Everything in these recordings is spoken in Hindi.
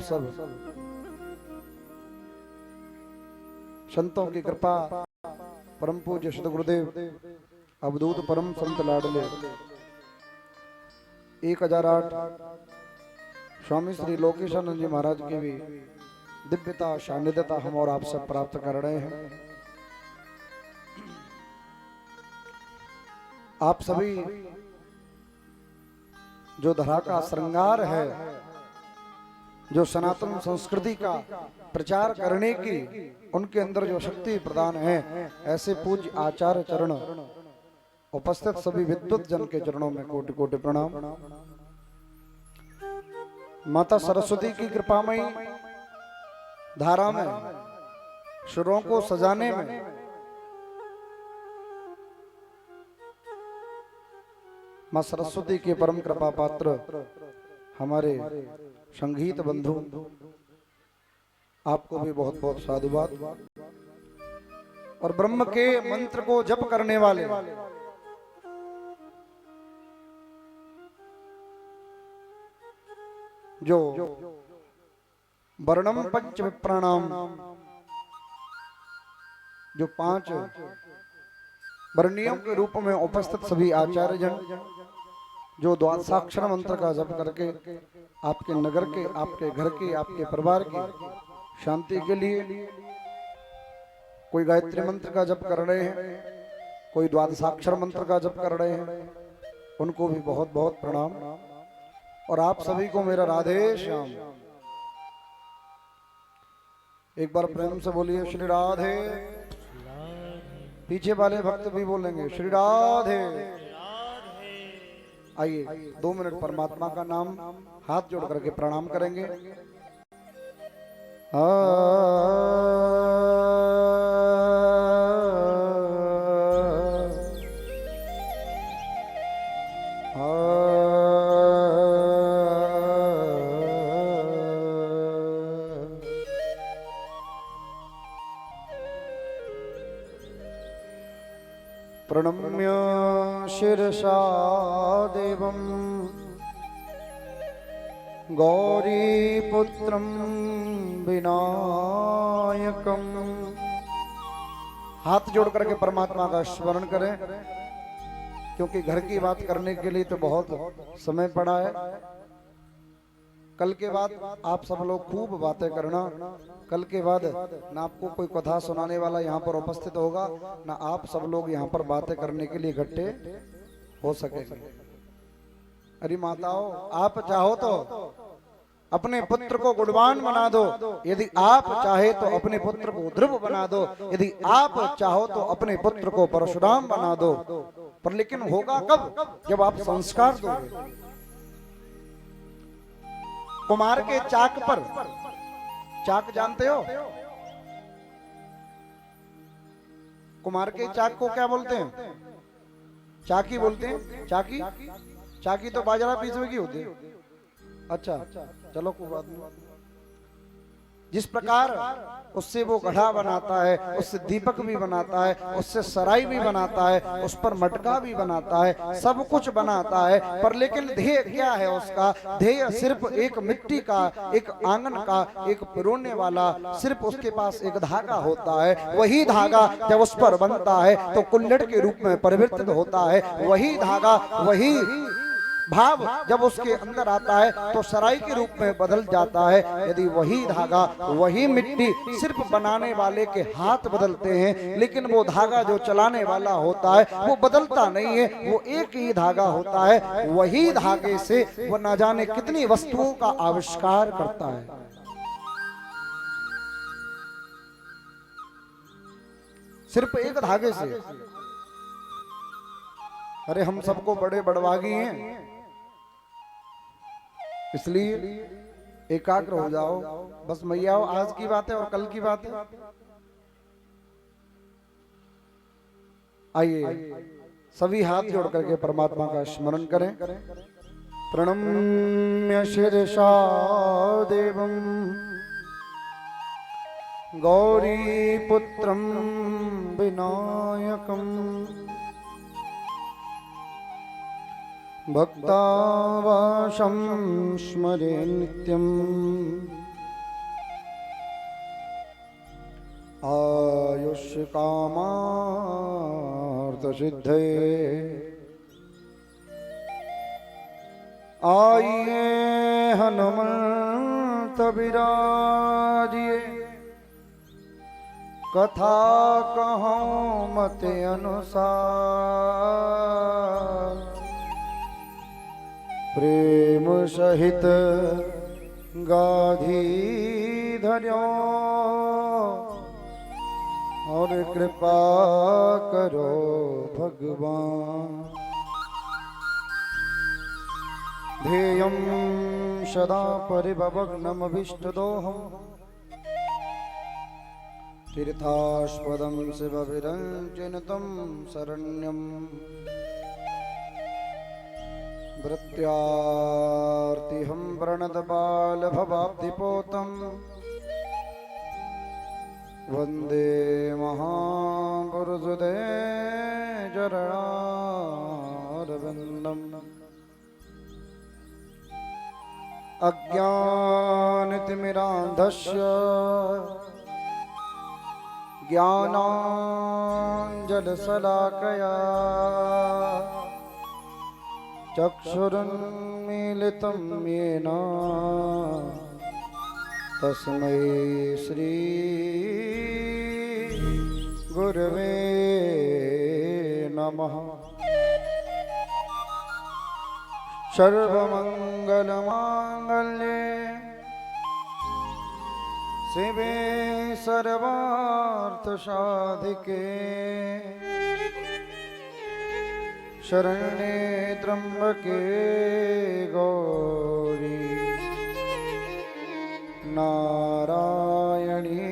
सब संतों की कृपा, परम पूज्य सद गुरुदेव अवधूत परम संत लाडले 1008 स्वामी श्री लोकेशानंद जी महाराज की भी दिव्यता सानिध्यता हम और आप सब प्राप्त कर रहे हैं। आप सभी जो धरा का श्रृंगार है, जो सनातन संस्कृति का प्रचार करने की उनके अंदर जो शक्ति प्रदान है, ऐसे पूज्य आचार्य चरण उपस्थित सभी विद्वत जन के चरणों में कोटि कोटि प्रणाम। माता सरस्वती की कृपामयी धारा में सुरों को सजाने में मां सरस्वती के परम कृपा पात्र हमारे संगीत बंधु, आपको भी बहुत बहुत साधुवाद। और ब्रह्म के मंत्र को जप करने वाले जो वर्णम पंच विप्राणाम, जो 5 वर्णियों के रूप में उपस्थित सभी आचार्य जन जो द्वादशाक्षर मंत्र का जप करके आपके नगर के, आपके घर के, आपके परिवार की शांति के लिए कोई गायत्री मंत्र का जप कर रहे हैं, कोई द्वादशाक्षर मंत्र का जप कर रहे हैं, उनको भी बहुत बहुत प्रणाम। और आप सभी को मेरा राधे श्याम। एक बार प्रेम से बोलिए श्री राधे। पीछे वाले भक्त भी बोलेंगे श्री राधे। आइए 2 मिनट परमात्मा का नाम हाथ जोड़ करके प्रणाम करेंगे। प्रणम्य शिरसा देवं गौरीपुत्रं विनायकं। हाथ जोड़ करके परमात्मा का स्मरण करें, क्योंकि घर की बात करने के लिए तो बहुत समय पड़ा है। कल के बाद आप सब लोग खूब बातें करना। कल के बाद ना आपको कोई कथा सुनाने वाला यहाँ पर उपस्थित होगा, ना आप सब लोग यहाँ पर बातें करने के लिए इकट्ठे हो सकेंगे। अरे माताओं, आप चाहो तो अपने पुत्र को गुणवान बना दो, यदि आप चाहे तो अपने पुत्र को ध्रुव बना दो, यदि आप चाहो तो अपने पुत्र को परशुराम बना दो। पर लेकिन होगा कब? जब आप संस्कार दोगे। कुमार के चाक पर, चाक जानते हो? कुमार के चाक को क्या बोलते हैं? चाकी बोलते हैं। चाकी, चाकी तो बाजरा पीसने की होती है। अच्छा, चलो कोई बात नहीं। जिस प्रकार उससे वो गढ़ा बनाता है, उससे दीपक भी बनाता है, उससे सराय भी बनाता है, उस पर मटका भी बनाता है, सब कुछ बनाता है। पर लेकिन ध्येय क्या है उसका? ध्येय सिर्फ एक मिट्टी का, एक आंगन का, एक पिरोने वाला, सिर्फ उसके पास एक धागा होता है। वही धागा जब उस पर बनता है तो कुल्हड़ के रूप में परिवर्तित होता है। वही धागा, वही भाव जब उसके अंदर आता है तो सराय के रूप में बदल जाता है। यदि वही धागा, वही मिट्टी सिर्फ बनाने वाले के हाथ बदलते हैं, लेकिन वो धागा जो चलाने वाला होता है वो बदलता नहीं है, वो एक ही धागा होता है। वही धागे से वो न जाने कितनी वस्तुओं का आविष्कार करता है। सिर्फ एक धागे से। अरे हम सबको बड़े बड़वागी हैं, इसलिए एकाग्र हो जाओ। बस मैया आज की बात है और कल की बात है। आइए सभी हाथ जोड़ करके परमात्मा का स्मरण करें। प्रणम्य शिरसा देवं गौरीपुत्रं विनायकं भक्तावासं स्मरे नित्यं कामार्थसिद्धये आइए हनुमंत विराजिए कथा कहूँ मत अनुसार प्रेम सहित गाधी धर्यो और कृपा करो भगवान ध्येयं सदा परिभवग्नमभीष्टदोहम् तीर्थास्पदं शिवविरञ्जनितं शरण्यम् भृत्यार्तिहं प्रणतबालभवाब्धिपोतम् वन्दे महापुरुषदे चरणारविन्दम् अज्ञानतिमिरान्धस्य ज्ञानाञ्जनशलाकया चक्षुरुन्मीलितं येन तस्मै श्री गुरवे नमः। सर्वमंगलमांगल्ये शिवे सर्वार्थसाधिके शरण्ये त्र्यंबके गौरी नारायणी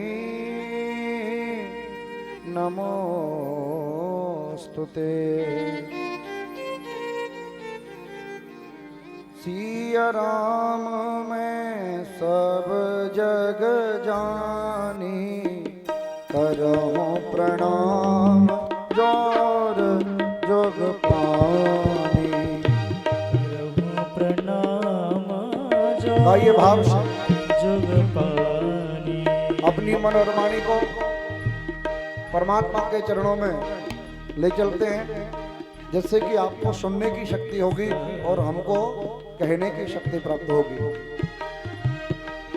नमोस्तुते। सिया राम मैं सब जग जानी करो प्रणाम जोर जोग पानी करो प्रणाम गाइए भाव से जोग पानी। अपनी मन और वाणी को परमात्मा के चरणों में ले चलते हैं जिससे कि आपको सुनने की शक्ति होगी और हमको कहने की शक्ति प्राप्त होगी।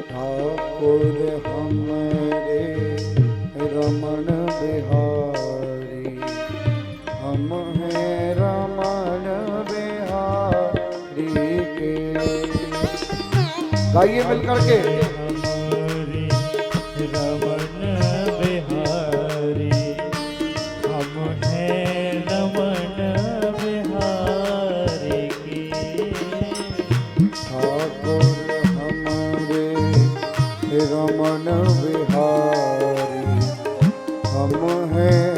ठाकुर हमारे रमण बिहारी हम हैं रमण बिहारी के। गाइए मिलकर के रमण बिहारी हम हैं रमण बिहारी की। ठाकुर हमारे रमण बिहारी हम हैं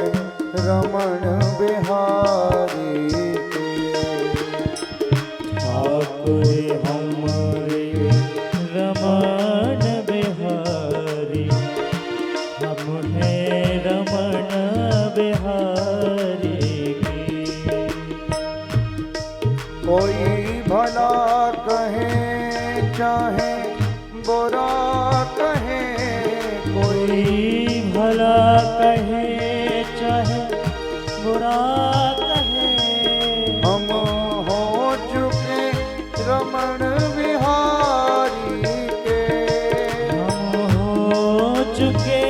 रमण बिहारी के। ठाकुर हमारे रमण बिहारी हम हैं रमण बिहारी की। कोई भला कहे चाहे बुरा कहे कोई कोई भला कहे चाहे बुरा कहे हम हो चुके रमण बिहारी के। हम हो चुके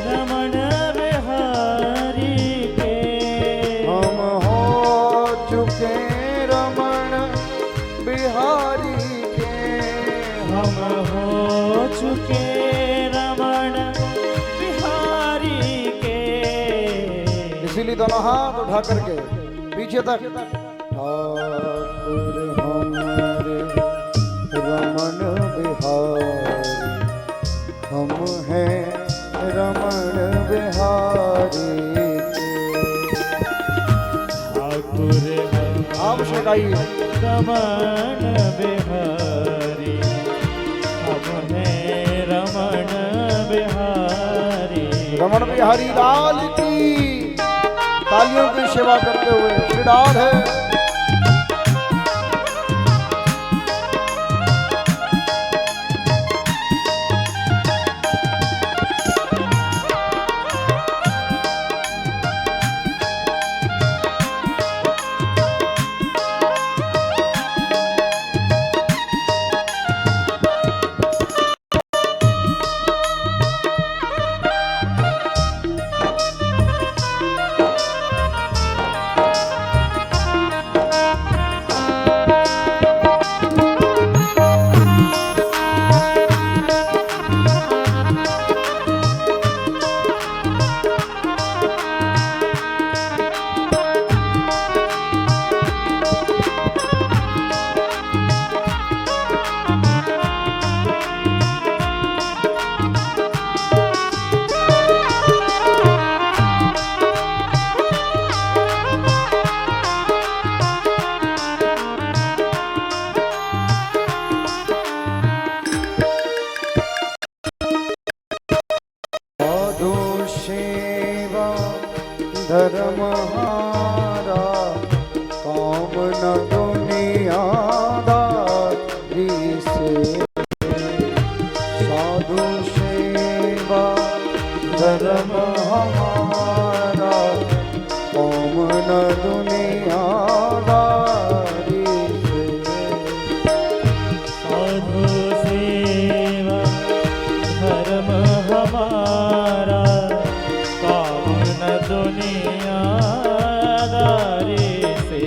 रमण बिहारी के। हम हो चुके रमण बिहारी के। हम हो चुके रमण बिहारी के। इसीलिए दोनों हाथ उठा करके पीछे तक ठाकुर हमारे रमण बिहारी हम हैं रमण बिहारी के। ठाकुर आप से गाइए रमण बिहारी हम हैं रमण बिहारी। रमण बिहारी लाल की तालियों की सेवा करते हुए श्री राधे। धर्म हारा काम न दुनियादारी से साधु सेवा धर्म हमारा काम न दुनियादारी से साधु सेवा धर्म हमारा काम न दुनियादारी से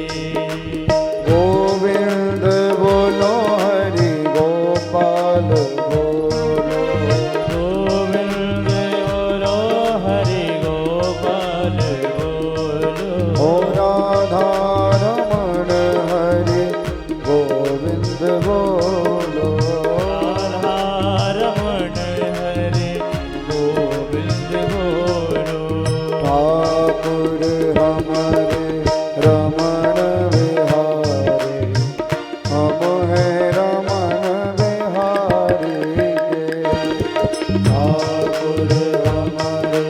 गोविंद बोलो हरि गोपाल बोलो गोविंद बोलो हरि गोपाल बोलो ओ राधा रमण हरि गोविंद बोलो राधा रमण हरि गोविंद बोलो ठाकुर हमारे रमण बिहारी हम हैं रमण बिहारी के ठाकुर हमारे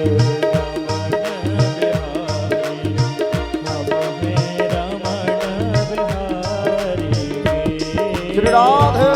श्री राधे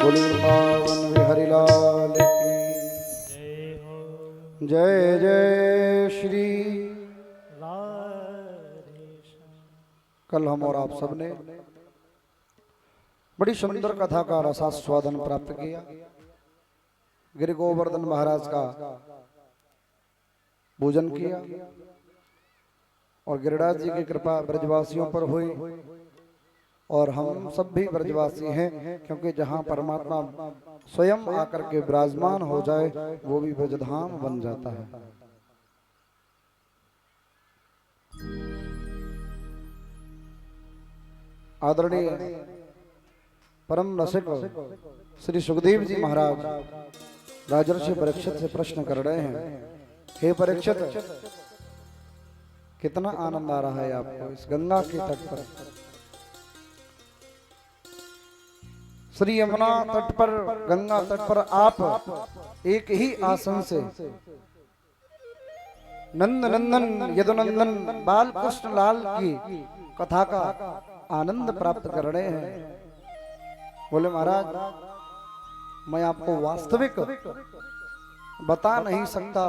बोली वृंदावन बिहारी लाल की जय जय श्री। कल हम और आप सब ने बड़ी सुंदर कथा का रसास्वादन प्राप्त किया। गिरि गोवर्धन महाराज का पूजन किया और गिरिराज जी की कृपा ब्रजवासियों पर हुई और हम सब भी ब्रजवासी हैं, क्योंकि जहाँ परमात्मा स्वयं आकर के विराजमान हो जाए वो भी ब्रजधाम बन जाता है। आदरणीय परम रसिक श्री सुखदेव जी महाराज राजर्षि परीक्षित से प्रश्न कर रहे हैं, हे परीक्षित, कितना आनंद आ रहा है आपको इस गंगा के तट पर? श्री यमुना तट पर, गंगा तट पर आप एक ही आसन से नंद नंदन यदुनंदन बाल कृष्ण लाल की कथा का आनंद प्राप्त कर रहे हैं। बोले महाराज, मैं आपको वास्तविक बता नहीं सकता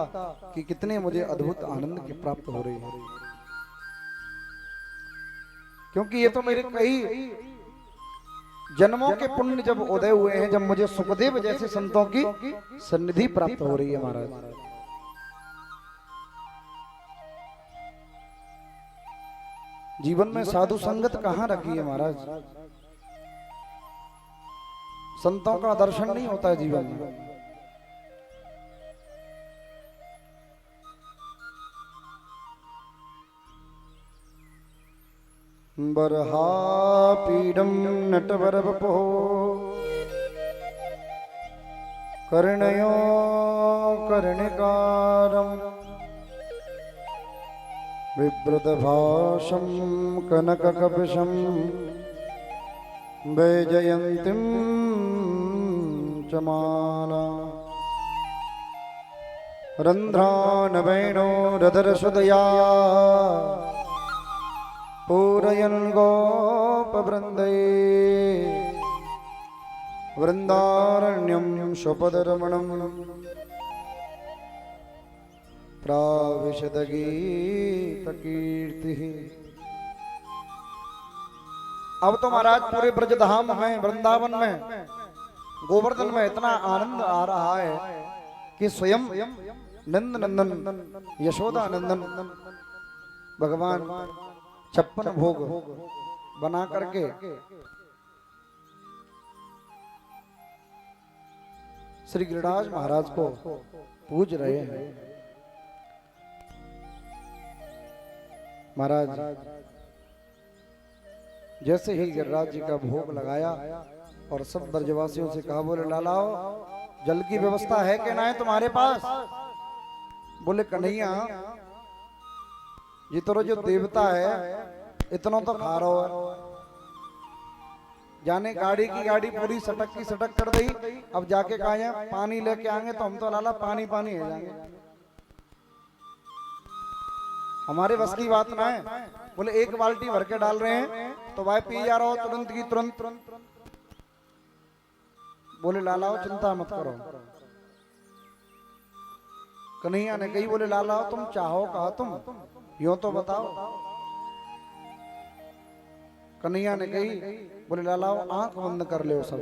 कि कितने मुझे अद्भुत आनंद की प्राप्त हो रही है, क्योंकि ये तो मेरे कई जन्मों के पुण्य जब उदय हुए हैं, जब मुझे सुखदेव जैसे संतों की सन्निधि प्राप्त हो रही है। महाराज, जीवन में साधु संगत कहाँ रखी है महाराज? संतों का दर्शन नहीं होता है जीवन में। बरहा पीडम नटवर बपो कर्णयो कर्णिकारम विव्रत भाषम कनक कपिशम वैजयंतीम च माला रंध्रान वैणो रधर सुदया पूरयन् गोपवृन्दे वृन्दारण्यं स्वपदरमणं प्राविशद गीतकीर्तिः। अब तो महाराज पूरे ब्रजधाम में, वृंदावन में, गोवर्धन में इतना आनंद आ रहा है कि स्वयं नंद नंदन यशोदा नंदन भगवान 56 भोग बना करके श्री गिरिराज महाराज को पूज रहे हैं। महाराज जैसे ही गिरिराज जी का भोग लगाया और सब ब्रजवासियों से कहा, बोले लालाओ जल की व्यवस्था है कि ना है तुम्हारे पास? बोले कन्हैया ये तो जो देवता है इतना तो खा रहा है, जाने गाड़ी की गाड़ी पूरी सटक की सटक कर दी, अब जाके कहा जाए पानी लेके आएंगे तो हम तो लाला पानी पानी हो जाएंगे, हमारे बस की बात ना है। बोले एक बाल्टी भर के डाल रहे हैं तो भाई पी जा रहा हो तुरंत की तुरंत। बोले लालाओ चिंता मत करो। कन्हैया ने कही, बोले लालाओ तुम चाहो कहा तुम यूं तो बताओ। कन्हैया ने कही, बोले लालाओ आंख बंद कर ले सब।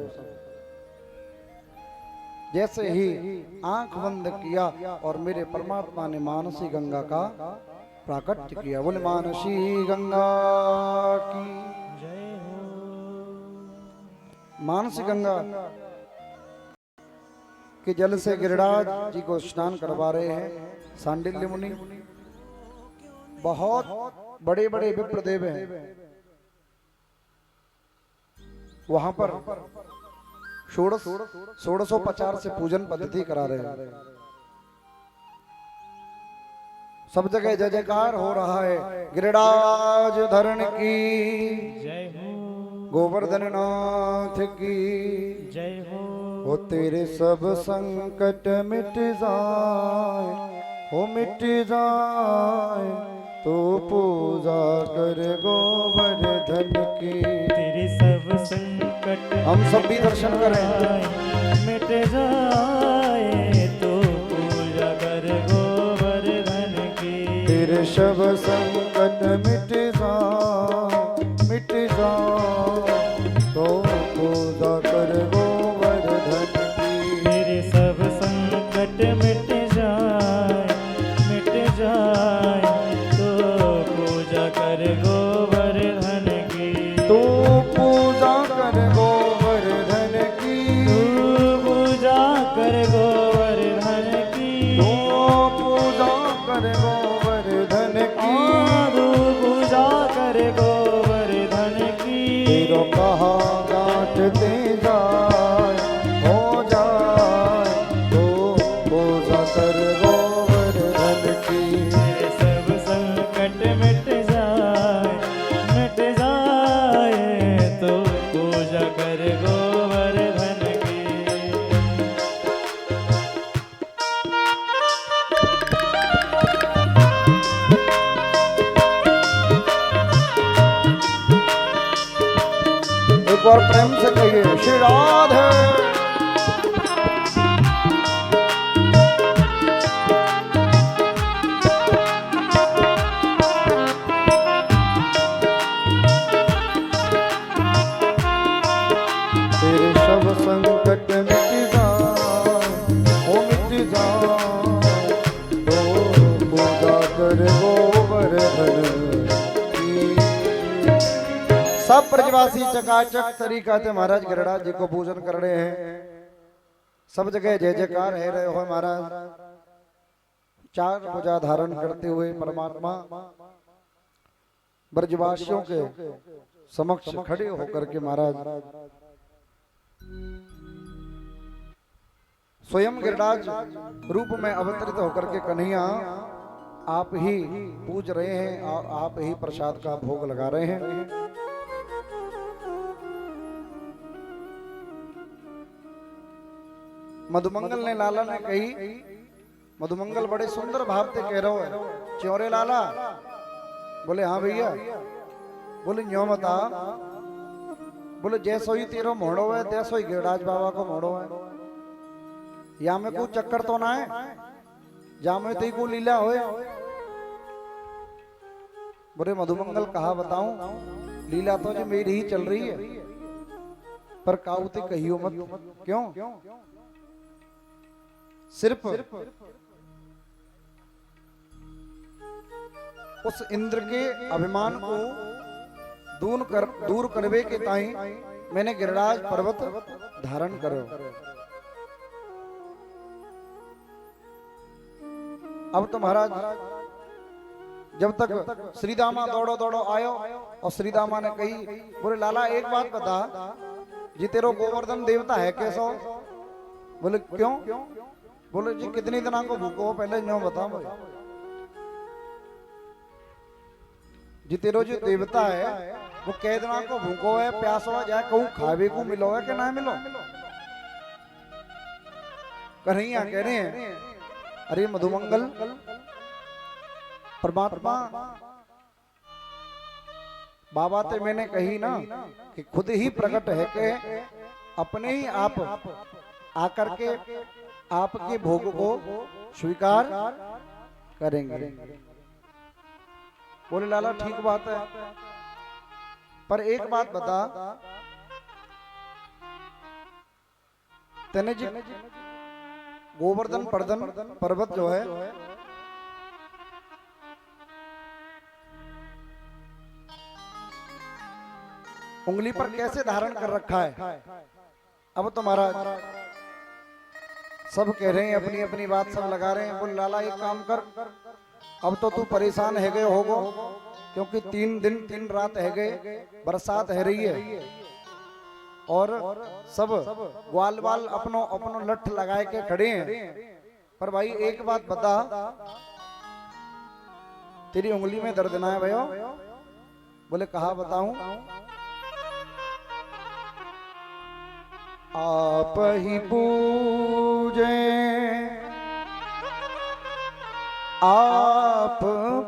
जैसे ही आंख बंद किया और मेरे परमात्मा ने मानसी गंगा का प्राकट्य किया। बोले मानसी गंगा की जय हो। मानसी गंगा के जल से गिरिराज जी को स्नान करवा रहे हैं सांडिल्य मुनि। बहुत बड़े बड़े विप्रदेव हैं वहां पर, 1650 से पूजन पद्धति करा रहे हैं। सब जगह जय जयकार हो रहा है, गिरिराज धरण की जय हो। गोवर्धन नाथ की जय हो। हो तेरे सब संकट मिट जाए, हो मिट जाए तो पूजा कर गोवर्धन की। तेरे सब संकट हम सब भी दर्शन करें। मिट जाए तो पूजा कर गोवर्धन की। तेरे सब संकट मिट जाए तो पूजा कर गोवर्धन की। तेरे सब संकट मिट जाए तो पूजा कर गोवर्धन की। तो पूजा कर गोवर्धन की। तू पूजा कर गोवर्धन की। तो पूजा कर गोवर्धन की। तू पूजा कर गोवर्धन की। तेरो कहा गांठते जाए हो जाए तो पूजा कर गोवर्धन की। तेरे सब संकट मिट जाए तो पूजा कर गोवर्धन की। एक बार प्रेम से कहिए श्री राधे। तेरे सब संकट मिट जाए, ओ मिट जाए तो पूजा कर गोवर्धन की। सब ब्रजवासी चकाचक तरीका से महाराज गिरिराज जी को पूजन कर रहे हैं। सब जगह जय जयकार है रहे हो महाराज। 4 भुजा धारण करते हुए परमात्मा ब्रजवासियों के समक्ष खड़े होकर के महाराज स्वयं गिरिराज रूप में अवतरित होकर के कन्हैया आप ही पूज रहे हैं और आप ही प्रसाद का भोग लगा रहे हैं। मधुमंगल ने लाला ने कही, मधुमंगल बड़े सुंदर भाव से कह रहे हो च्योरे लाला। बोले हाँ भैया। बोले न्यो मता। बोले जैसो ही तेरो मोड़ो है तैसो ही गिरिराज बाबा को मोड़ो है। या में कोई चक्कर तो ना है, जा में तेरी को लीला होए। बोले मधुमंगल कहा बताऊं, लीला तो जो मेरी ही चल रही है, पर काउते कहियो मत। क्यों? सिर्फ उस इंद्र के अभिमान को दूर करवे के ताई मैंने गिरिराज पर्वत धारण करो। अब तो महाराज जब तक श्रीदामा दौड़ो दौड़ो आयो और श्रीदामा ने कही, बोले लाला एक बात बता, जी तेरो गोवर्धन देवता है कैसो? बोले क्यों? बोले जी कितनी दिनों को भूखो हो, पहले न्यों बता मुझे। जी तेरो जो देवता है वो कै दिनों को भूखो है, प्यास हो जाए, कहूं खावे को मिलो है कि ना मिलो? कन्हैया कह रहे हैं, अरे मधुमंगल परमात्मा बाबा ते मैंने कही ना कि खुद ही प्रकट है कि अपने ही आप आकर के आपके भोग को स्वीकार करेंगे। बोले लाला ठीक बात है, पर एक बात बता, तेने जी गोवर्धन पर्वत जो है उंगली पर कैसे धारण कर रखा है? अब तो महाराज सब कह रहे हैं, अपनी अपनी बात सब लगा रहे हैं। बोल लाला एक काम कर, अब तो तू परेशान है गए होगो, क्योंकि 3 दिन 3 रात है गए, बरसात है रही है और सब ग्वाल बाल अपनो अपनो लठ लगाए के खड़े हैं। पर भाई एक बात बता, तेरी उंगली में दर्द ना है भयो? बोले कहा बताऊं? आप ही पूजे आप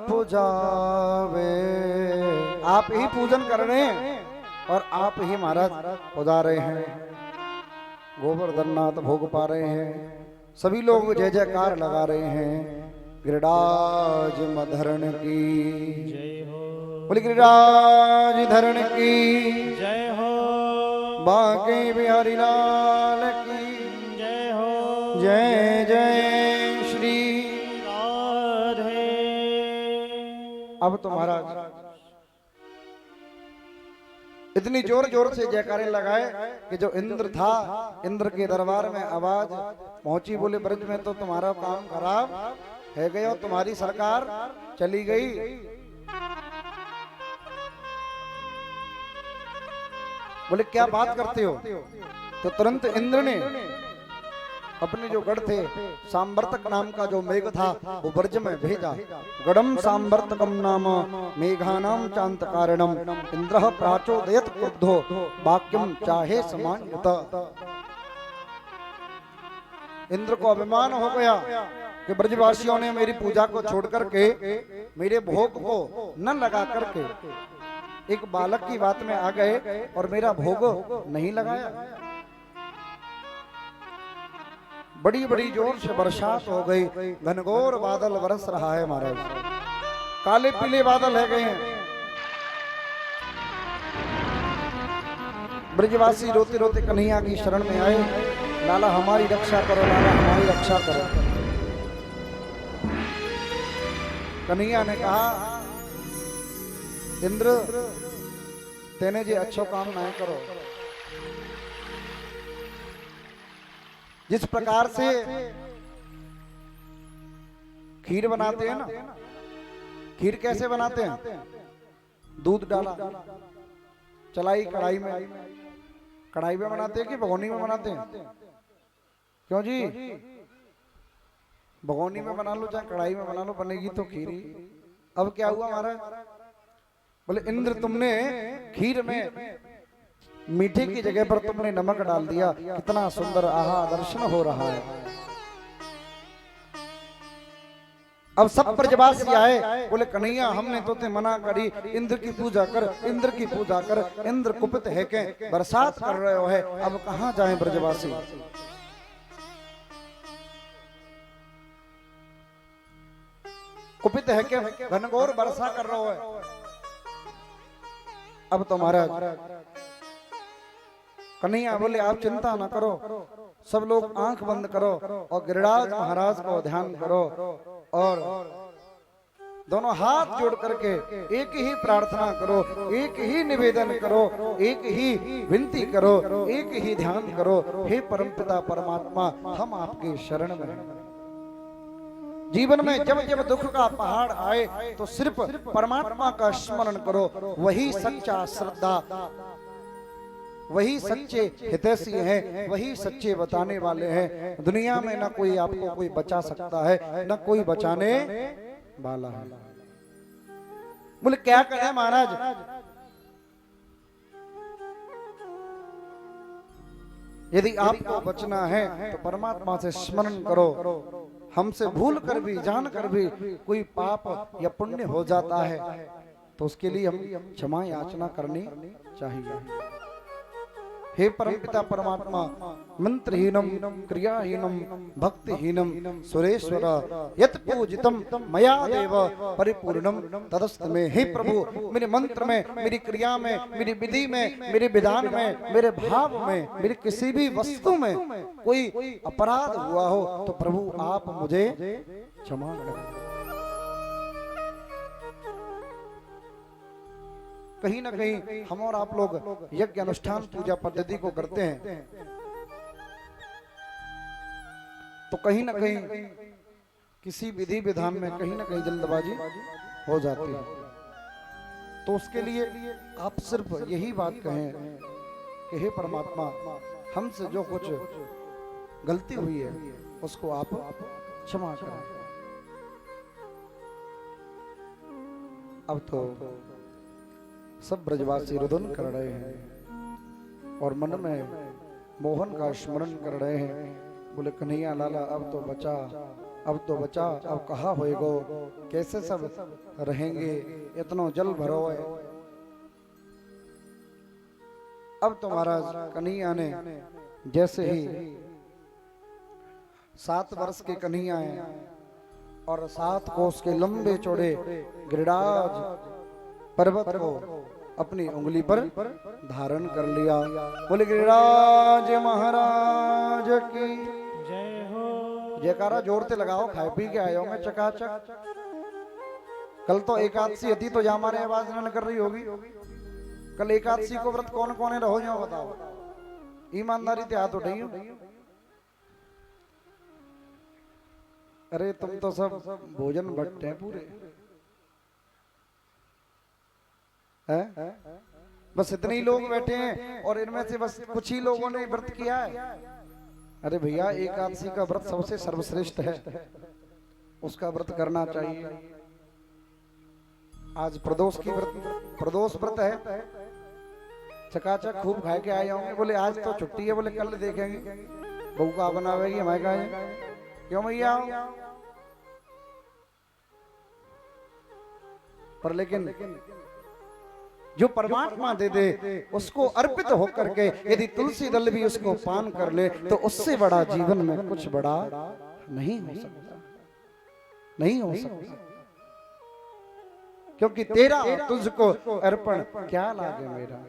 पुजावे, आप ही पूजन कर रहे हैं और आप ही महाराज पुजा रहे हैं। गोवर्धननाथ भोग पा रहे हैं, सभी लोग जय जयकार लगा रहे हैं। गिरिराज मधरण की जय हो, बोले गिरिराज धरण की जय हो, बांके बिहारी लाल की जय हो, जय जय श्री राधे। अब तो महाराज इतनी जोर जोर से जयकारे लगाए कि जो इंद्र था, इंद्र के दरबार में आवाज पहुंची। बोले ब्रज में तो तुम्हारा काम खराब है गया और तुम्हारी सरकार चली गई। बोले क्या बात करते हो? तो तुरंत इंद्र ने अपने जो गढ़ थे, सांवर्तक नाम का जो मेघ था, वो ब्रज में भेजा। गढ़म सांवर्तकम नाम मेघानाम चांत कारणम इंद्र प्राचोदयत क्रुद्धो वाक्यम चाहे समान्यत। इंद्र को अभिमान हो गया कि ब्रजवासियों ने मेरी पूजा को छोड़ करके मेरे भोग को न लगा करके एक बालक की बात में आ गए और मेरा भोग नहीं लगाया। बड़ी बड़ी जोर से बरसात हो गई, घनघोर बादल बरस रहा है महाराज, काले पीले बादल है गए हैं। ब्रजवासी रोते रोते कन्हैया की शरण में आए, लाला हमारी रक्षा करो, लाला हमारी रक्षा करो। कन्हैया ने कहा, इंद्र तेने जे अच्छो काम ना करो। जिस प्रकार से खीर बनाते हैं ना, खीर कैसे बनाते हैं? दूध डाला, चलाई कढ़ाई में, कढ़ाई में बनाते हैं कि भगोनी में बनाते हैं? क्यों जी? भगोनी में बना लो चाहे कढ़ाई में बना लो, बनेगी तो खीर ही। अब क्या हुआ हमारा? बोले इंद्र तुमने खीर में मीठे की जगह पर तुमने नमक डाल दिया, कितना सुंदर आहा दर्शन हो रहा है। अब सब ब्रजवासी आए, बोले कन्हैया हमने तो ते मना करी, इंद्र की पूजा कर, इंद्र की पूजा कर। इंद्र कुपित है के बरसात कर रहे हो है, अब कहां जाएं ब्रजवासी? कुपित है के घनघोर वर्षा कर रहे हो। अब तो महाराज कन्हैया बोले आप चिंता ना करो, सब लोग आंख बंद करो और गिरिराज महाराज को ध्यान करो और दोनों हाथ जोड़ करके एक ही प्रार्थना करो, एक ही निवेदन करो, एक ही विनती करो, एक ही ध्यान करो। हे परमपिता परमात्मा, हम आपके शरण में हैं। जीवन में जब जब दुख का पहाड़ आए तो सिर्फ परमात्मा का स्मरण करो। वही सच्चा श्रद्धा, वही सच्चे हितैषी हैं, वही सच्चे बताने वाले हैं। दुनिया में न कोई आपको कोई बचा सकता है, न कोई बचाने वाला है। बोले क्या करें महाराज? यदि आपको बचना है तो परमात्मा से स्मरण करो। हमसे भूल कर भी, जान कर भी कोई पाप या पुण्य हो जाता है तो उसके लिए हम क्षमा याचना करनी चाहिए। हे परमपिता परमात्मा, मंत्रहीनम क्रियाहीनम भक्तिहीनम सुरेश्वर यत् पूजितम मया देव परिपूर्णम तदस्तु में। हे प्रभु, मेरे मंत्र में, मेरी क्रिया में, मेरी विधि में, मेरे विधान में, मेरे भाव में, मेरी किसी भी वस्तु में कोई अपराध हुआ हो तो प्रभु आप मुझे क्षमा करें। कहीं ना कहीं हम और आप लोग यज्ञ अनुष्ठान पूजा पद्धति को करते हैं तो कहीं ना कहीं किसी विधि विधान में कहीं ना कहीं जल्दबाजी हो जाती है। तो उसके लिए आप सिर्फ यही बात कहें कि हे परमात्मा, हमसे जो कुछ गलती हुई है उसको आप क्षमा करें। अब तो सब ब्रजवासी रुदन कर रहे हैं और मन में मोहन का स्मरण कर रहे हैं। बोले कन्हैया लाला, अब तो बचा, अब तो बचा, अब कहाँ होएगो, कैसे सब रहेंगे, इतना जल भरो है। अब तो महाराज कन्हैया ने जैसे ही 7 वर्ष के कन्हैया हैं और 7 कोस के लंबे चौड़े गिरिराज पर्वत को अपनी उंगली पर धारण कर लिया। बोले गिरिराज महाराज की जय हो। जयकारा जोर से लगाओ, खाए पी के आए होंगे चकाचक। कल तो एकादशी थी तो जामा ने आवाज न कर रही होगी। कल एकादशी को व्रत कौन कौन रहो जाओ बताओ, ईमानदारी से हाथ उठाइयो। अरे तुम तो सब भोजन भट्ट हैं पूरे, है? बस इतने ही लोग बैठे हैं और इनमें से बस कुछ ही लोगों ने व्रत किया है। अरे भैया, एकादशी का व्रत सबसे सर्वश्रेष्ठ है, उसका व्रत करना चाहिए। आज प्रदोष व्रत है, चकाचक खूब खाए के आए होंगे। बोले आज तो छुट्टी है, बोले कल देखेंगे बहू का बनावेगी, हमारे कहा क्यों भैया। पर लेकिन जो परमात्मा दे दे उसको अर्पित होकर के यदि तुलसी दल भी उसको पान कर ले तो उससे बड़ा जीवन में कुछ बड़ा नहीं हो सकता, नहीं हो सकता। क्योंकि तेरा और तुझको अर्पण क्या लागे मेरा।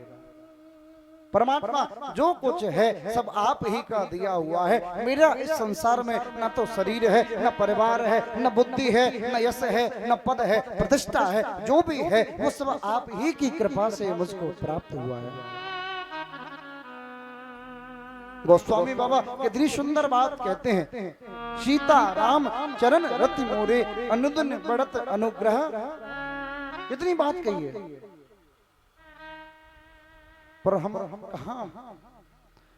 परमात्मा जो कुछ है सब आप ही का दिया हुआ है। मेरा इस संसार में न तो शरीर है, न परिवार है, न बुद्धि है, न यश है, न पद है, प्रतिष्ठा है। जो भी है वो सब आप ही की कृपा से मुझको प्राप्त हुआ है। गोस्वामी बाबा कितनी सुंदर बात कहते हैं, सीता राम चरण रति मोरे अनुदिन बढ़त अनुग्रह। कितनी बात कही है, पर हम कहाँ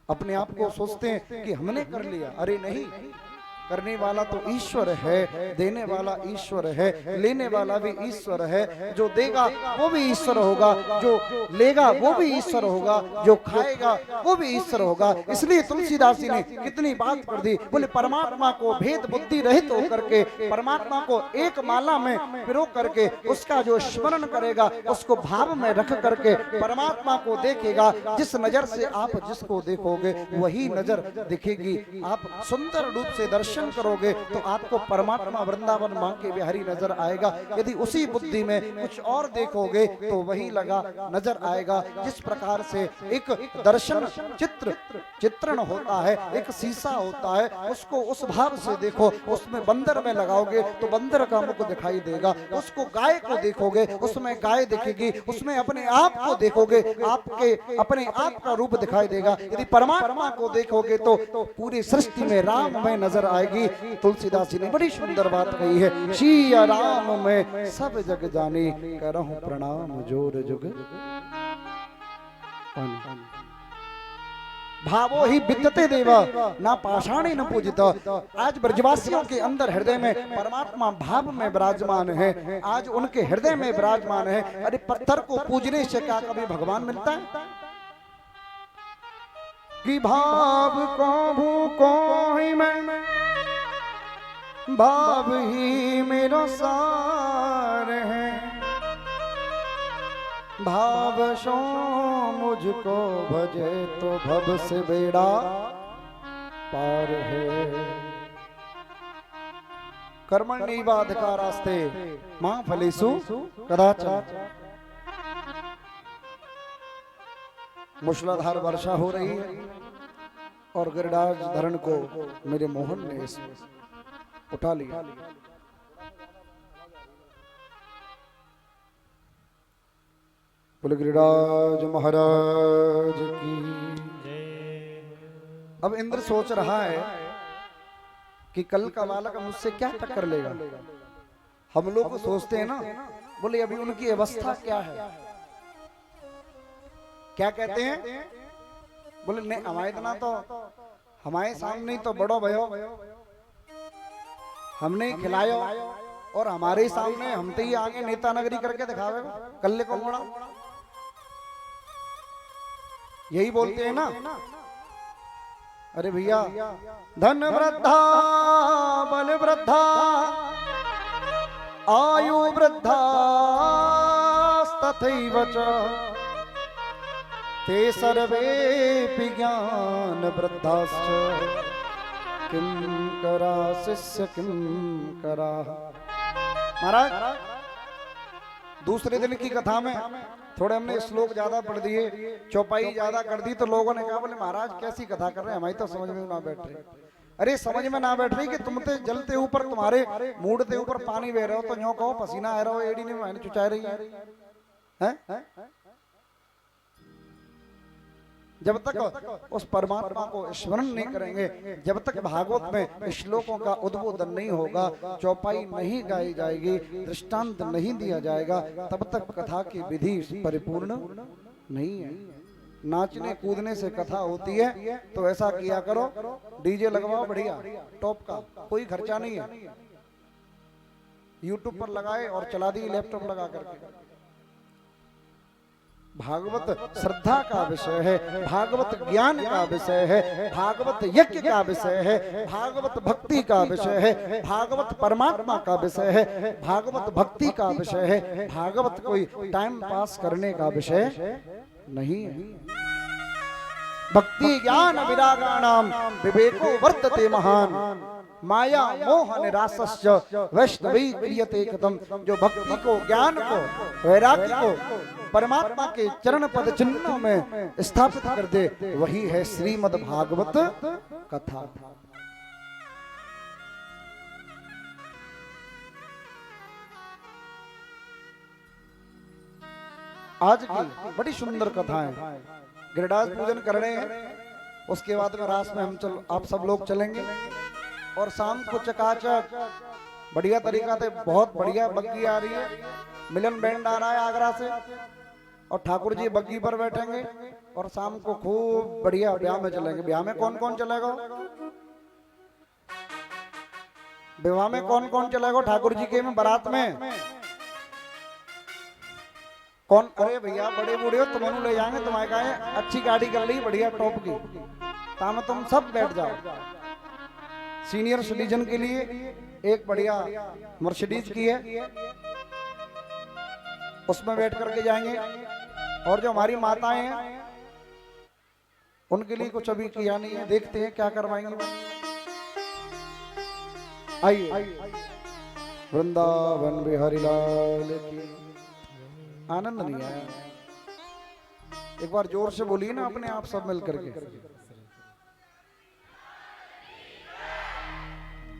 अपने आप को सोचते हैं कि हमने कर लिया। अरे नहीं, करने वाला तो ईश्वर है, देने वाला ईश्वर है, लेने वाला भी ईश्वर है। जो देगा वो भी ईश्वर होगा, जो लेगा वो भी ईश्वर होगा, जो खाएगा वो भी ईश्वर होगा। इसलिए तुलसीदास जी ने कितनी बात कर दी। बोले परमात्मा को भेद बुद्धि रहित होकर के, परमात्मा को एक माला में पिरो करके उसका जो स्मरण करेगा, उसको भाव में रख करके परमात्मा को देखेगा। जिस नजर से आप जिसको देखोगे वही नजर दिखेगी। आप सुंदर रूप से दर्शन दर्शन करोगे तो आपको परमात्मा वृंदावन मां के बिहारी नजर आएगा। यदि उसी बुद्धि में कुछ और देखोगे तो वही लगा नजर आएगा। जिस प्रकार से एक दर्शन चित्रण होता है, एक शीशा होता है, उसको उस भाव से देखो, उसमें बंदर में लगाओगे तो बंदर का मुख दिखाई देगा, उसको गाय को देखोगे उसमें गाय दिखेगी, उसमें अपने आप को देखोगे आपके अपने आप का रूप दिखाई देगा। यदि परमात्मा को देखोगे तो पूरी सृष्टि में राम में नजर आएगी। तुलसीदास जी ने बड़ी सुंदर बात कही है, सिया राम में सब जग जाने, करहूं प्रणाम जोर जुग। भावो ही विद्यते देवा ना पाषाणे न पूजित। आज ब्रजवासियों के अंदर हृदय में परमात्मा भाव में विराजमान है, आज उनके हृदय में विराजमान है। अरे पत्थर को पूजने से क्या कभी भगवान मिलता है? कि भाव को भूको ही मैं, भाव ही मेरा सार है, भाव सो मुझको भजे तो भव से बेड़ा पार है। कर्मण्येवाधिकारास्ते मां फलेषु कदाचन। मूसलाधार वर्षा हो रही है और गिरिराज धरण को मेरे मोहन ने इसमें उठा लिया। बोले गिरिराज महाराज की। अब इंद्र सोच रहा है कि कल का बालक मुझसे क्या टक्कर लेगा। हम लोग सोचते हैं ना, बोले अभी उनकी अवस्था क्या है, क्या कहते हैं? बोले नहीं हमारे इतना तो हमारे सामने तो बड़ो भयो, हमने खिलायो और हमारे सामने हम तो ही आगे नेता नगरी करके दिखावे कल्ले को मोड़ा। यही बोलते हैं ना। अरे भैया धन वृद्धा बल वृद्धा आयु वृद्धा तथैव च ते सर्वे ज्ञान वृद्धाश्च किं करा शिष्य किं करा। महाराज दूसरे दिन की कथा में थोड़े हमने श्लोक ज्यादा पढ़ दिए, चौपाई ज्यादा कर दी, तो लोगों ने कहा बोले महाराज कैसी कथा कर रहे हैं, हमारी तो समझ में ना बैठ रही। अरे समझ में ना बैठ रही कि तुम ते जलते ऊपर, तुम्हारे मूड के ऊपर पानी बह रहे हो तो यूं कहो पसीना आ रहा हो, एड़ी ने मैंने चुचा रही है। जब तक उस परमात्मा को स्मरण नहीं करेंगे, जब तक भागवत में श्लोकों का उद्बोधन नहीं होगा, चौपाई नहीं गाई जाएगी, दृष्टांत नहीं दिया जाएगा, तब तक कथा की विधि परिपूर्ण नहीं है। नाचने कूदने से कथा होती है तो ऐसा किया करो, डीजे लगवाओ बढ़िया टॉप का, कोई खर्चा नहीं है, यूट्यूब पर लगाए और चला दी लैपटॉप लगा करके। भागवत श्रद्धा का विषय है, भागवत ज्ञान का विषय है, भागवत यज्ञ का विषय है, भागवत भक्ति का विषय है, भागवत परमात्मा का विषय है, भागवत भक्ति का विषय है। भागवत कोई टाइम पास करने का विषय नहीं है। भक्ति ज्ञान विरागाणाम विवेको वर्तते महान, माया मोह निरासस्य वैष्णवी क्रियते कथम। जो भक्ति को, ज्ञान को, वैराग्य को परमात्मा के चरण पद चिन्हों में स्थापित कर दे, वही है श्रीमद् भागवत कथा। आज की बड़ी सुंदर कथा है। गिरिराज पूजन कर रहे हैं, उसके बाद में रास में हम आप सब लोग चलेंगे और शाम को चकाचक बढ़िया तरीका से बहुत बढ़िया बग्गी आ रही है, मिलन बैंड आ रहा है आगरा से, और ठाकुर जी बग्गी पर बैठेंगे और शाम को खूब बढ़िया ब्याह में चलेंगे। ब्याह में कौन कौन चलेगा? विवाह में कौन कौन चलेगा? ठाकुर जी के में बारात में कौन? अरे भैया बड़े बूढ़े हो, तुम्हें ले जाएंगे, तुम्हारे कहा है अच्छी गाड़ी कर ली बढ़िया टॉप की, ताम तुम सब बैठ जाओ। सीनियर सिटीजन के लिए एक बढ़िया मर्सिडीज की है, उसमें बैठ करके जाएंगे। और जो हमारी माताएं हैं उनके लिए कुछ अभी किया नहीं है, देखते हैं क्या करवाएंगे। आइए वृंदावन बिहारी लाल की। आनंद नहीं आया? एक बार जोर से बोलिए ना अपने आप सब मिल करके।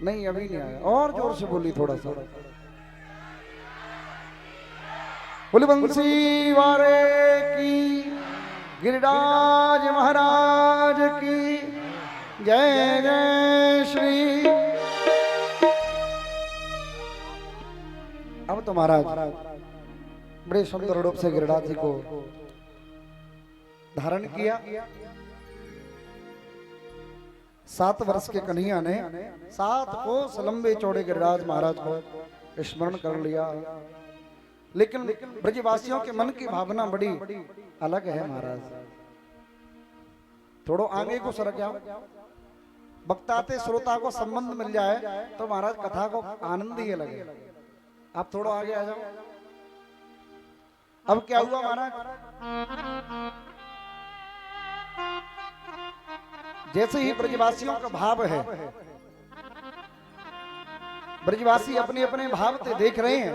नहीं अभी नहीं आया, और जोर से बोली थोड़ा सा। बोली बंसी वारे की, गिरिराज महाराज की जय जय श्री। अब तो महाराज बड़े सुंदर रूप से गिरिराज जी को धारण किया। 7 वर्ष के कन्हैया ने 7 कोस लंबे चौड़े गिरिराज महाराज को स्मरण कर लिया। लेकिन ब्रजवासियों के मन की भावना बड़ी अलग है महाराज। थोड़ो आगे को सरक जाओ, वक्ताते श्रोता को संबंध मिल जाए तो महाराज कथा को आनंद ही लगे। आप थोड़ा आगे आ जाओ। अब क्या हुआ महाराज? जैसे ही ब्रजवासियों का भाव है, ब्रजवासी अपने अपने भाव से देख रहे हैं।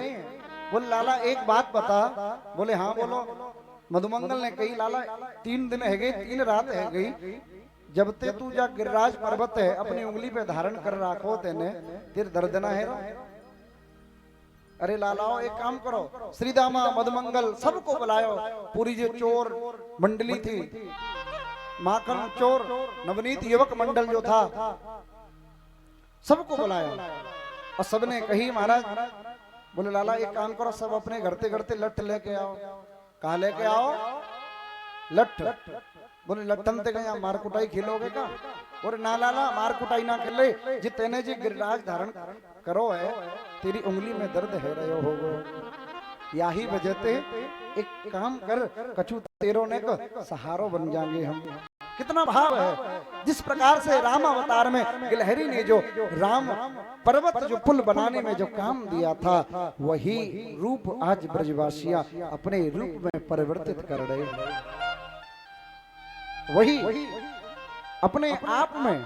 बोले लाला एक बात बता। बोले हाँ बोलो। मधुमंगल ने कही लाला 3 दिन है गई, 3 रात है गई, जब ते तू जा गिरिराज पर्वत है अपनी उंगली पे धारण कर रखो तेने, तेरे दर्द ना है रो। अरे लालाओ एक काम करो, श्रीदामा मधुमंगल सबको बुलायो। पूरी जो चोर मंडली थी, माखन चोर नवनीत युवक मंडल जो था, सबको बुलाया। और सबने कही महाराज, बोले लाला एक काम करो, सब अपने घरते घरते लठ लेके आओ। कहा लेके आओ? लठ। बोले लट्ठन ते गया मार कुटाई खेलोगे का? बोले ना लाला मार कुटाई ना खेले, जितने जी गिरिराज धारण करो है, तेरी उंगली में दर्द है रहे होगो। यही वजह ते एक काम कर, कछु तेरो ने को सहारो बन जाएंगे हम। कितना भाव है। जिस प्रकार से राम अवतार में गिलहरी ने जो राम पर्वत जो पुल बनाने में जो काम दिया था, वही रूप आज ब्रजवासियां अपने रूप में परिवर्तित कर रहे हैं। वही अपने आप में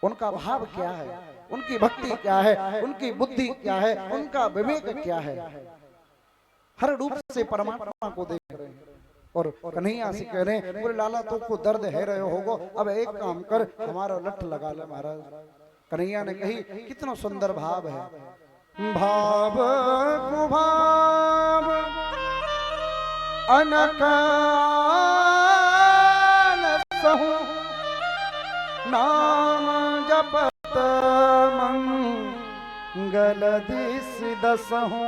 उनका भाव क्या है, उनकी भक्ति क्या है, उनकी बुद्धि क्या है, उनका विवेक क्या है, हर रूप से परमात्मा को देख रहे हैं। और कन्हैया से कह रहे हैं, बोले लाला तुमको दर्द है रहे होगो, अब एक काम कर हमारा लठ लगा ले महाराज। कन्हैया ने कही कितना सुंदर भाव है। भाव कुभाव अनकान सहु, नाम जपत मंगल दिस दसहु।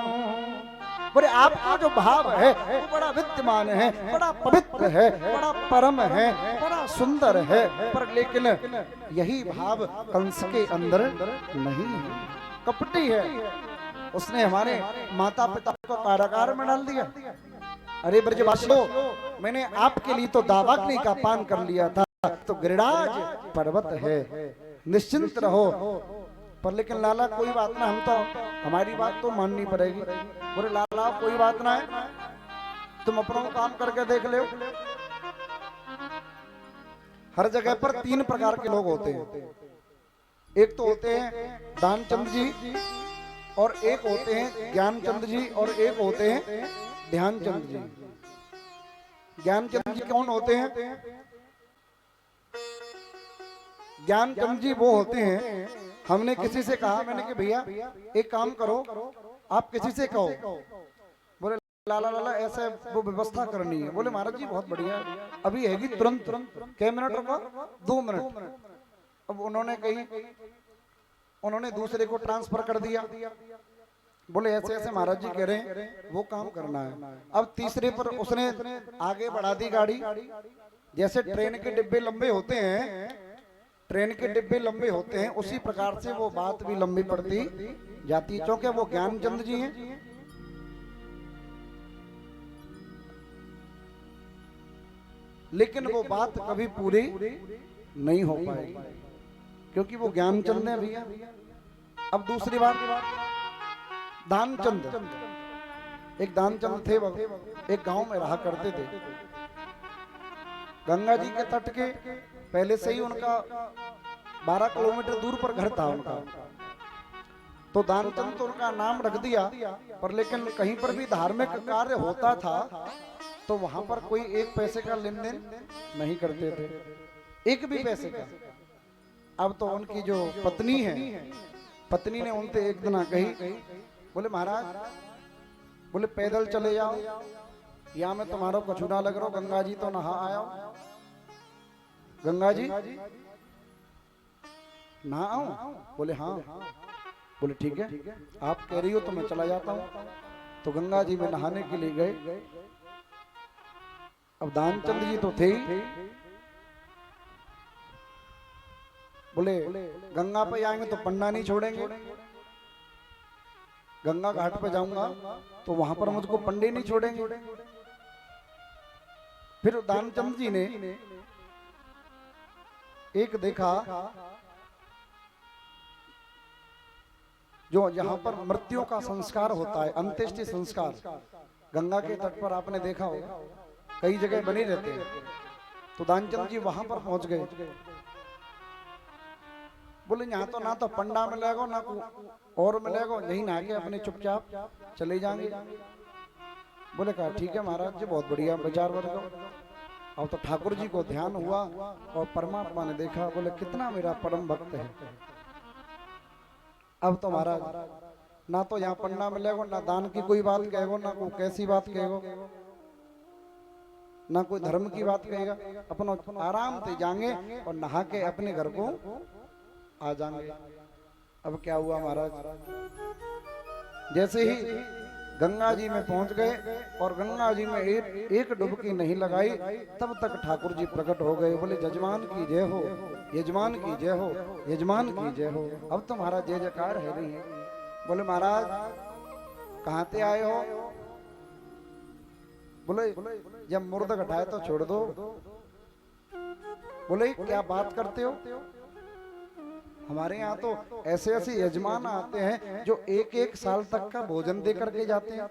बोले आपका जो भाव है वो बड़ा विद्यमान है, बड़ा पवित्र है, बड़ा परम है, बड़ा सुंदर है, पर लेकिन यही भाव कंस के अंदर नहीं है, कपटी है। उसने हमारे माता पिता को कारागार में डाल दिया। अरे ब्रजवासियों, मैंने आपके लिए तो दावाग्नि का पान कर लिया था, तो गिरिराज पर्वत है, निश्चिंत रहो। पर लेकिन लाला कोई बात ना, हम तो हमारी बात तो माननी पड़ेगी। बोले लाला कोई बात ना है, तुम अपना काम करके देख लो। हर जगह पर 3 प्रकार के लोग होते हैं। एक तो होते हैं दानचंद जी, और एक होते हैं ज्ञानचंद जी, और एक होते हैं ध्यानचंद जी। ज्ञानचंद जी कौन होते हैं? ज्ञानचंद जी वो होते हैं, हमने किसी से कहा, मैंने कि भैया एक काम करो, आप किसी से कहो। बोले लाला लाला ऐसे वो व्यवस्था करनी है। बोले महाराज जी बहुत बढ़िया, अभी हैगी तुरंत। क्या मिनट रुको? 2 मिनट। अब उन्होंने कही, उन्होंने दूसरे को ट्रांसफर कर दिया। बोले ऐसे ऐसे महाराज जी कह रहे हैं वो काम करना है। अब तीसरे पर उसने आगे बढ़ा दी गाड़ी। जैसे ट्रेन के डिब्बे लंबे होते हैं, ट्रेन के डिब्बे लंबे होते हैं, उसी प्रकार से वो बात भी लंबी पड़ती जाती है। क्योंकि वो ज्ञानचंद जी हैं, लेकिन वो बात कभी पूरी नहीं हो पाएगी, क्योंकि वो ज्ञानचंद है भैया। अब दूसरी बात, दानचंद। एक दानचंद थे, एक गांव में रहा करते थे। गंगा जी के तट के पहले से ही उनका 12 किलोमीटर दूर पर घर था उनका। तो दानचंद तो उनका नाम रख दिया, पर लेकिन कहीं पर भी धार्मिक कार्य होता था तो वहां पर कोई एक पैसे का लेन देन नहीं करते थे, एक भी पैसे का। अब तो उनकी जो पत्नी है, पत्नी ने उनसे एक दिन कही, बोले महाराज, बोले पैदल चले जाओ, या मैं तुम्हारा कछुना लग रहा हूं, गंगा जी तो नहा आया, गंगा जी नहा आऊं? बोले हाँ। बोले ठीक है, आप कह रही हो तो मैं चला जाता हूं। तो गंगा जी में नहाने के लिए गए। अब दानचंद जी तो थे ही, बोले गंगा पे आएंगे तो पंडा नहीं छोड़ेंगे, गंगा घाट पे जाऊंगा तो वहां पर मुझको पंडे नहीं छोड़ेंगे। फिर दानचंद जी ने एक देखा, जो यहाँ पर मृत्यु का संस्कार होता है, अंत्येष्टि संस्कार, गंगा के तट पर आपने देखा होगा, कई जगह बने रहते हैं। तो दानचंद जी वहां पर पहुंच गए। बोले यहाँ तो ना तो पंडा मिलेगा ना और मिलेगा, यही नहा के अपने चुपचाप चले जाएंगे। बोले कहा ठीक है महाराज जी, बहुत बढ़िया विचार वर्ग। अब तो ठाकुर जी को ध्यान हुआ और परमात्मा ने देखा, बोले कितना मेरा परम भक्त है। अब तो महाराज ना तो यहाँ पंडा मिलेगा, ना दान की कोई बात कहेगो, ना कोई कैसी बात कहेगो, ना कोई धर्म की बात कहेगा, अपन आराम से जाएंगे और नहा के अपने घर को आ जाएंगे। अब क्या हुआ महाराज, जैसे ही गंगा जी में पहुंच गए और गंगा जी में एक डुबकी नहीं लगाई, तब तक ठाकुर जी प्रकट हो गए। बोले यजमान की जय हो, यजमान की जय हो, यजमान की जय हो। अब तो महाराज जय जयकार है रही है। बोले महाराज कहां से आए हो? बोले जब मुर्द घटाए तो छोड़ दो। बोले क्या बात करते हो? हमारे यहाँ तो ऐसे ऐसे यजमान आते हैं जो एक एक साल तक का भोजन दे करके जाते हैं,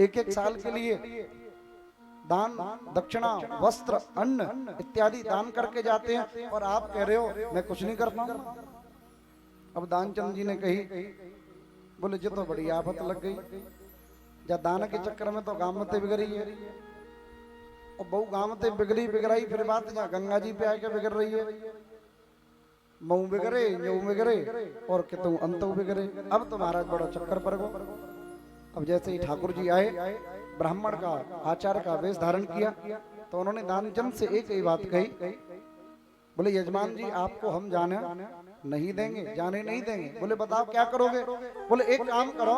एक एक साल के लिए दान दक्षिणा वस्त्र अन्न इत्यादि दान करके जाते हैं, और आप कह रहे हो मैं कुछ नहीं कर पाऊंगा। अब दानचंद जी ने कही, बोले जी तो बड़ी आफत लग गई, या दान के चक्कर में तो गामते बिगड़ी है, और बहु गामते बिगड़ी बिगड़ाई, फिर बात जहाँ गंगा जी पे आके बिगड़ रही है। मऊ बिगड़े, यूं बिगड़े और कितु अंतु बिगड़े। अब तो महाराज बड़ा चक्कर पर गो। अब जैसे ही ठाकुर जी आए, ब्राह्मण का आचार का वेश धारण किया, तो उन्होंने दानचंद से एक ही बात कही, बोले यजमान जी आपको हम जाने नहीं देंगे, जाने नहीं देंगे। बोले बताओ क्या करोगे? बोले एक काम करो,